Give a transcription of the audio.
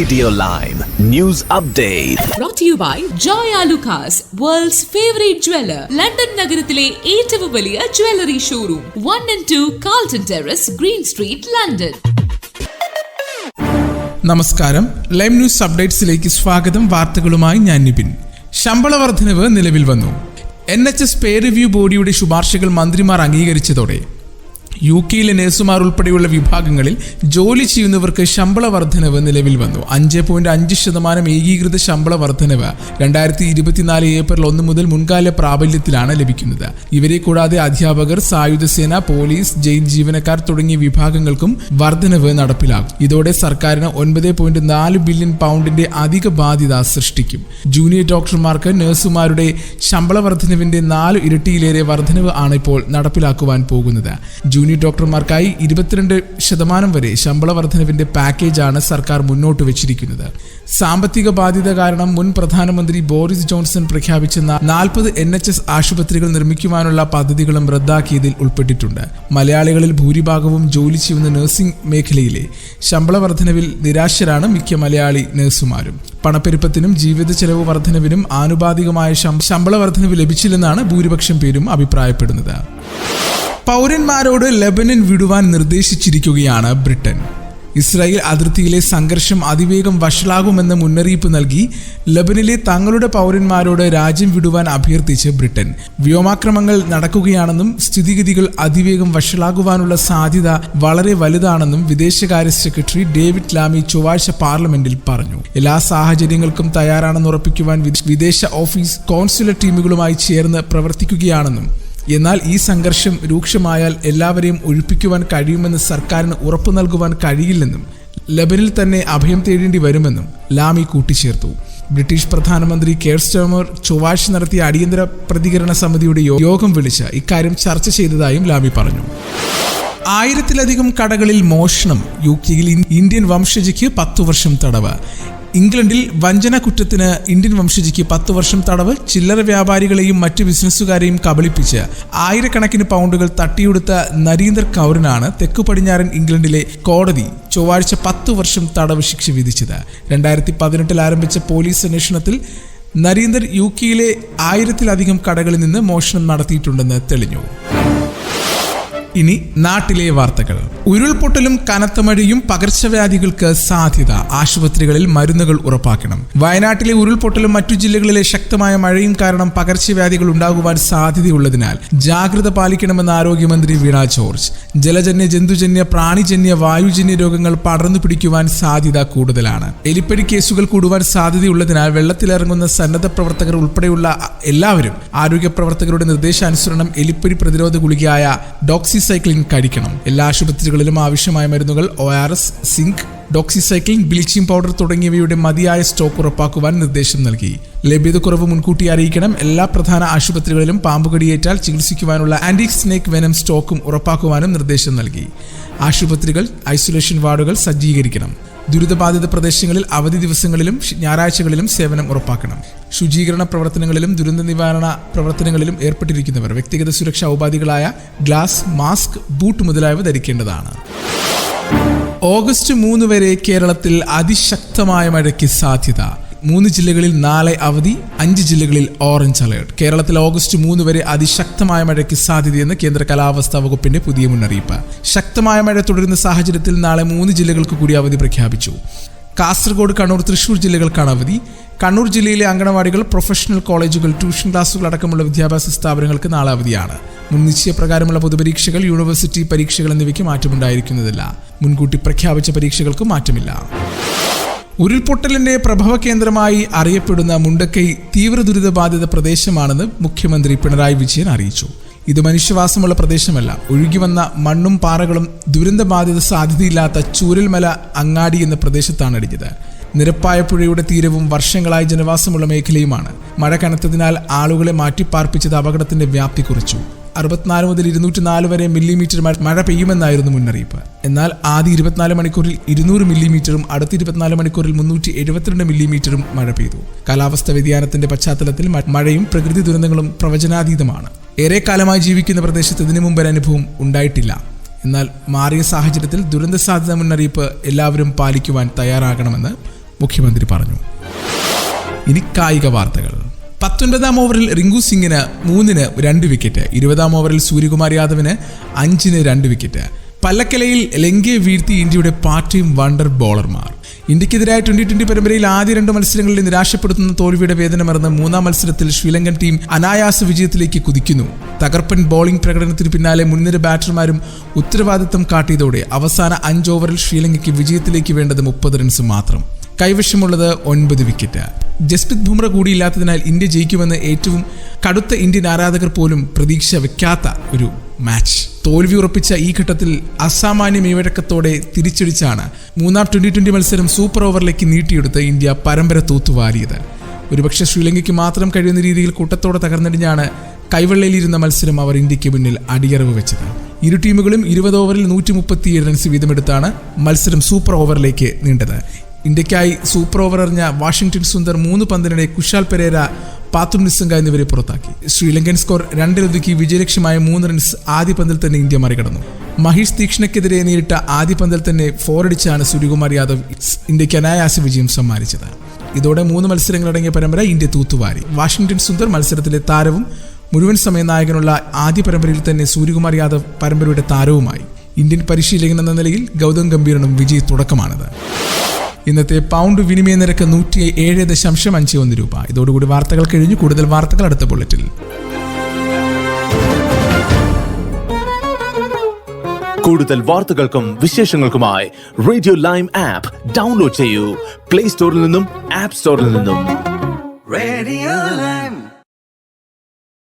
Radio Lime News Update. Brought to you by Joy Alucas, world's favorite jeweler. London നഗരത്തിലെ ഏറ്റവും വലിയ jewellery showroom 1 and 2 Carlton Terrace, Green Street, London. നമസ്കാരം, lime news അപ്ഡേറ്റ്സിലേക്ക് സ്വാഗതം. വാർത്തകളുമായി ഞാൻ നിപിൻ. ശമ്പള വർധനവ് നിലവിൽ വന്നു. NHS പേ റിവ്യൂ ബോഡിയുടെ ശുപാർശകൾ മന്ത്രിമാർ അംഗീകരിച്ചതോടെ UK-യിലെ നഴ്സുമാർ ഉൾപ്പെടെയുള്ള വിഭാഗങ്ങളിൽ ജോലി ചെയ്യുന്നവർക്ക് ശമ്പള വർധനവ് നിലവിൽ വന്നു. 5.5% ഏകീകൃത ശമ്പള വർധനവ് 2024 ഏപ്രിൽ 1 മുതൽ മുൻകാല പ്രാബല്യത്തിലാണ് ലഭിക്കുന്നത്. ഇവരെ കൂടാതെ അധ്യാപകർ, സായുധ സേന, പോലീസ്, ജയിൽ ജീവനക്കാർ തുടങ്ങിയ വിഭാഗങ്ങൾക്കും വർധനവ് നടപ്പിലാകും. ഇതോടെ സർക്കാരിന് 9.4 ബില്യൺ പൗണ്ടിന്റെ അധിക ബാധ്യത സൃഷ്ടിക്കും. ജൂനിയർ ഡോക്ടർമാർക്ക് നഴ്സുമാരുടെ ശമ്പള വർധനവിന്റെ 4 ഇരട്ടിയിലേറെ വർധനവ് ആണ് ഇപ്പോൾ നടപ്പിലാക്കുവാൻ പോകുന്നത്. ജൂനിയർ ഡോക്ടർമാർക്കായി 22% വരെ ശമ്പള വർധനവിന്റെ പാക്കേജാണ് സർക്കാർ മുന്നോട്ട് വെച്ചിരിക്കുന്നത്. സാമ്പത്തിക ബാധ്യത കാരണം മുൻ പ്രധാനമന്ത്രി ബോറിസ് ജോൺസൺ പ്രഖ്യാപിച്ച 40 NHS ആശുപത്രികൾ നിർമ്മിക്കുവാനുള്ള പദ്ധതികളും റദ്ദാക്കിയതിൽ ഉൾപ്പെട്ടിട്ടുണ്ട്. മലയാളികളിൽ ഭൂരിഭാഗവും ജോലി ചെയ്യുന്ന നഴ്സിംഗ് മേഖലയിലെ ശമ്പള വർധനവിൽ നിരാശരാണ് മിക്ക മലയാളി നഴ്സുമാരും. പണപ്പെരുപ്പത്തിനും ജീവിത ചെലവ് വർധനവിനും ആനുപാതികമായ ശമ്പള വർധനവ് ലഭിച്ചില്ലെന്നാണ് ഭൂരിപക്ഷം പേരും അഭിപ്രായപ്പെടുന്നത്. പൗരന്മാരോട് ലെബനൻ വിടുവാൻ നിർദ്ദേശിച്ചിരിക്കുകയാണ് ബ്രിട്ടൻ. ഇസ്രായേൽ അതിർത്തിയിലെ സംഘർഷം അതിവേഗം വഷളാകുമെന്ന മുന്നറിയിപ്പ് നൽകി ലെബനിലെ തങ്ങളുടെ പൗരന്മാരോട് രാജ്യം വിടുവാൻ അഭ്യർത്ഥിച്ച് ബ്രിട്ടൻ. വ്യോമാക്രമണങ്ങൾ നടക്കുകയാണെന്നും സ്ഥിതിഗതികൾ അതിവേഗം വഷളാകുവാനുള്ള സാധ്യത വളരെ വലുതാണെന്നും വിദേശകാര്യ സെക്രട്ടറി ഡേവിഡ് ലാമി ചൊവ്വാഴ്ച പാർലമെന്റിൽ പറഞ്ഞു. എല്ലാ സാഹചര്യങ്ങൾക്കും തയ്യാറാണെന്ന് ഉറപ്പിക്കുവാൻ വിദേശ ഓഫീസ് കോൺസുലർ ടീമുകളുമായി ചേർന്ന് പ്രവർത്തിക്കുകയാണെന്നും എന്നാൽ ഈ സംഘർഷം രൂക്ഷമായാൽ എല്ലാവരെയും ഒഴിപ്പിക്കുവാൻ കഴിയുമെന്ന് സർക്കാരിന് ഉറപ്പു നൽകുവാൻ കഴിയില്ലെന്നും ലെബനിൽ തന്നെ അഭയം തേടേണ്ടി വരുമെന്നും ലാമി കൂട്ടിച്ചേർത്തു. ബ്രിട്ടീഷ് പ്രധാനമന്ത്രി കെയർ സ്റ്റാർമർ ചൊവ്വാഴ്ച നടത്തിയ അടിയന്തര പ്രതികരണ സമിതിയുടെ യോഗം വിളിച്ച് ഇക്കാര്യം ചർച്ച ചെയ്തതായും ലാമി പറഞ്ഞു. 1000-ലധികം കടകളിൽ മോഷണം. UK-യിൽ ഇന്ത്യൻ വംശജയ്ക്ക് 10 വർഷം തടവ്. ഇംഗ്ലണ്ടിൽ വഞ്ചന കുറ്റത്തിന് ഇന്ത്യൻ വംശജയ്ക്ക് 10 വർഷം തടവ്. ചില്ലറ വ്യാപാരികളെയും മറ്റ് ബിസിനസ്സുകാരെയും കബളിപ്പിച്ച് ആയിരക്കണക്കിന് പൗണ്ടുകൾ തട്ടിയെടുത്ത നരീന്ദർ കൗറിനാണ് തെക്കു പടിഞ്ഞാറൻ ഇംഗ്ലണ്ടിലെ കോടതി ചൊവ്വാഴ്ച 10 വർഷം തടവ് ശിക്ഷ വിധിച്ചത്. 2018 ആരംഭിച്ച പോലീസ് അന്വേഷണത്തിൽ നരീന്ദർ UK-യിലെ 1000-ലധികം കടകളിൽ നിന്ന് മോഷണം നടത്തിയിട്ടുണ്ടെന്ന് തെളിഞ്ഞു. ഇനി നാട്ടിലെ വാർത്തകൾ. ഉരുൾപൊട്ടലും കനത്ത മഴയും പകർച്ചവ്യാധികൾക്ക് സാധ്യത. ആശുപത്രികളിൽ മരുന്നുകൾ ഉറപ്പാക്കണം. വയനാട്ടിലെ ഉരുൾപൊട്ടലും മറ്റു ജില്ലകളിലെ ശക്തമായ മഴയും കാരണം പകർച്ചവ്യാധികൾ ഉണ്ടാകുവാൻ സാധ്യതയുള്ളതിനാൽ ജാഗ്രത പാലിക്കണമെന്ന് ആരോഗ്യമന്ത്രി വീണ ജോർജ്. ജലജന്യ, ജന്തുജന്യ, പ്രാണിജന്യ, വായുജന്യ രോഗങ്ങൾ പടർന്നു പിടിക്കുവാൻ സാധ്യത കൂടുതലാണ്. എലിപ്പനി കേസുകൾ കൂടുവാൻ സാധ്യതയുള്ളതിനാൽ വെള്ളത്തിലിറങ്ങുന്ന സന്നദ്ധ പ്രവർത്തകർ ഉൾപ്പെടെയുള്ള എല്ലാവരും ആരോഗ്യ പ്രവർത്തകരുടെ നിർദ്ദേശാനുസരണം എലിപ്പനി പ്രതിരോധ ഗുളികയായ ഡോക്സിസൈക്ലിൻ കഴിക്കണം. എല്ലാ ആശുപത്രികളിലും ആവശ്യമായ മരുന്നുകൾ, ORS, zinc, doxycycline, bleaching powder തുടങ്ങിയവയുടെ മതിയായ സ്റ്റോക്ക് ഉറപ്പാക്കുവാൻ നിർദ്ദേശം നൽകി. ലഭ്യതക്കുറവ് മുൻകൂട്ടി അറിയിക്കണം. എല്ലാ പ്രധാന ആശുപത്രികളിലും പാമ്പുകടിയേറ്റാൽ ചികിത്സിക്കുവാനുള്ള ആന്റി സ്നേക്ക് വെനം സ്റ്റോക്കും ഉറപ്പാക്കുവാനും നിർദ്ദേശം നൽകി. ആശുപത്രികൾ, ഐസൊലേഷൻ വാർഡുകൾ സജ്ജീകരിക്കണം. ദുരിതബാധിത പ്രദേശങ്ങളിൽ അവധി ദിവസങ്ങളിലും ഞായറാഴ്ചകളിലും സേവനം ഉറപ്പാക്കണം. ശുചീകരണ പ്രവർത്തനങ്ങളിലും ദുരന്ത നിവാരണ പ്രവർത്തനങ്ങളിലും ഏർപ്പെട്ടിരിക്കുന്നവർ വ്യക്തിഗത സുരക്ഷാ ഉപാധികളായ ഗ്ലാസ്, മാസ്ക്, ബൂട്ട് മുതലായവ ധരിക്കേണ്ടതാണ്. ഓഗസ്റ്റ് 3 വരെ കേരളത്തിൽ അതിശക്തമായ മഴയ്ക്ക് സാധ്യത. 3 ജില്ലകളിൽ നാളെ അവധി, 5 ജില്ലകളിൽ ഓറഞ്ച് അലേർട്ട്. കേരളത്തിൽ ഓഗസ്റ്റ് 3 വരെ അതിശക്തമായ മഴയ്ക്ക് സാധ്യതയെന്ന് കേന്ദ്ര കാലാവസ്ഥാ വകുപ്പിന്റെ പുതിയ മുന്നറിയിപ്പ്. ശക്തമായ മഴ തുടരുന്ന സാഹചര്യത്തിൽ നാളെ 3 ജില്ലകൾക്ക് കൂടി അവധി പ്രഖ്യാപിച്ചു. കാസർഗോഡ്, കണ്ണൂർ, തൃശൂർ ജില്ലകൾക്കാണ് അവധി. കണ്ണൂർ ജില്ലയിലെ അംഗനവാടികൾ, പ്രൊഫഷണൽ കോളേജുകൾ, ട്യൂഷൻ ക്ലാസുകൾ അടക്കമുള്ള വിദ്യാഭ്യാസ സ്ഥാപനങ്ങൾക്ക് നാളെ അവധിയാണ്. മുൻനിശ്ചയപ്രകാരമുള്ള പൊതുപരീക്ഷകൾ, യൂണിവേഴ്സിറ്റി പരീക്ഷകൾ എന്നിവയ്ക്ക് മാറ്റമുണ്ടായിരിക്കുന്നതില്ല. മുൻകൂട്ടി പ്രഖ്യാപിച്ച പരീക്ഷകൾക്ക് മാറ്റമില്ല. ഉരുൾപൊട്ടലിന്റെ പ്രഭവ കേന്ദ്രമായി അറിയപ്പെടുന്ന മുണ്ടക്കൈ തീവ്ര ദുരിതബാധിത പ്രദേശമാണെന്ന് മുഖ്യമന്ത്രി പിണറായി വിജയൻ അറിയിച്ചു. ഇത് മനുഷ്യവാസമുള്ള പ്രദേശമല്ല. ഒഴുകിവന്ന മണ്ണും പാറകളും ദുരന്തബാധിത സാധ്യതയില്ലാത്ത ചൂരൽമല അങ്ങാടി എന്ന പ്രദേശത്താണ് അടിഞ്ഞത്. നിരപ്പായ പുഴയുടെ തീരവും വർഷങ്ങളായി ജനവാസമുള്ള മേഖലയുമാണ്. മഴ കനത്തതിനാൽ ആളുകളെ മാറ്റിപ്പാർപ്പിച്ചത് അപകടത്തിന്റെ വ്യാപ്തി കുറച്ചു. 64 മുതൽ 204 വരെ മില്ലിമീറ്റർ മഴ പെയ്യുമെന്നായിരുന്നു മുന്നറിയിപ്പ്. എന്നാൽ ആദ്യ 24 മണിക്കൂറിൽ 200 മില്ലിമീറ്ററും അടുത്ത 24 മണിക്കൂറിൽ 372 മില്ലിമീറ്ററും മഴ പെയ്തു. കാലാവസ്ഥാ വ്യതിയാനത്തിന്റെ പശ്ചാത്തലത്തിൽ മഴയും പ്രകൃതി ദുരന്തങ്ങളും പ്രവചനാതീതമാണ്. ഏറെ കാലമായി ജീവിക്കുന്ന പ്രദേശത്ത് ഇതിനു മുമ്പ് അനുഭവം ഉണ്ടായിട്ടില്ല. എന്നാൽ മാറിയ സാഹചര്യത്തിൽ ദുരന്ത സാധ്യത മുന്നറിയിപ്പ് എല്ലാവരും പാലിക്കുവാൻ തയ്യാറാകണമെന്ന് മുഖ്യമന്ത്രി പറഞ്ഞു. ഇനി കായിക വാർത്തകൾ. 19-ാം ഓവറിൽ റിങ്കു സിംഗിന് 3-ന് 2 വിക്കറ്റ്. 20-ാം ഓവറിൽ സൂര്യകുമാർ യാദവിന് 5-ന് 2 വിക്കറ്റ്. പല്ലക്കലയിൽ ലങ്കയെ വീഴ്ത്തി ഇന്ത്യയുടെ പാർട്ടിയും വണ്ടർ ബോളർമാർ. ഇന്ത്യക്കെതിരായ T20 പരമ്പരയിൽ ആദ്യ 2 മത്സരങ്ങളിൽ നിരാശപ്പെടുത്തുന്ന തോൽവിയുടെ വേദനമറന്ന് 3-ാം മത്സരത്തിൽ ശ്രീലങ്കൻ ടീം അനായാസ വിജയത്തിലേക്ക് കുതിക്കുന്നു. തകർപ്പൻ ബോളിംഗ് പ്രകടനത്തിന് പിന്നാലെ മുൻനിര ബാറ്റർമാരും ഉത്തരവാദിത്തം കാട്ടിയതോടെ അവസാന 5 ഓവറിൽ ശ്രീലങ്കയ്ക്ക് വിജയത്തിലേക്ക് വേണ്ടത് 30 റൺസ് മാത്രം. കൈവശമുള്ളത് 9 വിക്കറ്റ്. ജസ്പ്രീത് ബുംറ കൂടിയില്ലാത്തതിനാൽ ഇന്ത്യ ജയിക്കുമെന്ന് ഏറ്റവും കടുത്ത ഇന്ത്യൻ ആരാധകർ പോലും പ്രതീക്ഷ വെക്കാത്ത ഒരു മാച്ച്. തോൽവി ഉറപ്പിച്ച ഈ ഘട്ടത്തിൽ അസാമാന്യ മേവഴക്കത്തോടെ തിരിച്ചടിച്ചാണ് 3-ാം T20 മത്സരം സൂപ്പർ ഓവറിലേക്ക് നീട്ടിയെടുത്ത് ഇന്ത്യ പരമ്പര തൂത്തുവാരിയത്. ഒരുപക്ഷെ ശ്രീലങ്കയ്ക്ക് മാത്രം കഴിയുന്ന രീതിയിൽ കൂട്ടത്തോടെ തകർന്നടിഞ്ഞാണ് കൈവെള്ളയിലിരുന്ന മത്സരം അവർ ഇന്ത്യക്ക് മുന്നിൽ അടിയറവ് വെച്ചത്. ഇരു ടീമുകളും 20 ഓവറിൽ 137 റൺസ് വീതമെടുത്താണ് മത്സരം സൂപ്പർ ഓവറിലേക്ക് നീണ്ടത്. ഇന്ത്യക്കായി സൂപ്പർ ഓവർ എറിഞ്ഞ വാഷിംഗ്ടൺ സുന്ദർ 3 പന്തിനിടെ കുശാൽ പെരേര, പാത്തും നിസ്സംഗ എന്നിവരെ പുറത്താക്കി. ശ്രീലങ്കൻ സ്കോർ 2-ൽ വിജയലക്ഷ്യമായ 3 റൺസ് ആദ്യ പന്തിൽ തന്നെ ഇന്ത്യ മറികടന്നു. മഹീഷ് തീക്ഷ്ണയ്ക്കെതിരെ നേരിട്ട ആദ്യ പന്തിൽ തന്നെ 4 അടിച്ചാണ് സൂര്യകുമാർ യാദവ് ഇന്ത്യക്ക് അനായാസ വിജയം സമ്മാനിച്ചത്. ഇതോടെ 3 മത്സരങ്ങളടങ്ങിയ പരമ്പര ഇന്ത്യ തൂത്തുവാരി. വാഷിംഗ്ടൺ സുന്ദർ മത്സരത്തിലെ താരവും മുഴുവൻ സമയ നായകനുള്ള ആദ്യ പരമ്പരയിൽ തന്നെ സൂര്യകുമാർ യാദവ് പരമ്പരയുടെ താരവുമായി. ഇന്ത്യൻ പരിശീലകൻ എന്ന നിലയിൽ ഗൗതം ഗംഭീറിനും വിജയ തുടക്കമാണിത്. ഇന്നത്തെ പൗണ്ട് വിനിമയ നിരക്ക് 107.51 രൂപ. ഇതോടുകൂടി വാർത്തകൾ കഴിഞ്ഞു. കൂടുതൽ വാർത്തകൾ അടുത്ത ബുള്ളറ്റിൽ. കൂടുതൽ വാർത്തകൾക്കും വിശേഷങ്ങൾക്കുമായി റേഡിയോ ലൈം ആപ്പ് ഡൗൺലോഡ് ചെയ്യൂ. പ്ലേ സ്റ്റോറിൽ നിന്നും ആപ്പ് സ്റ്റോറിൽ നിന്നും. Radio Lime.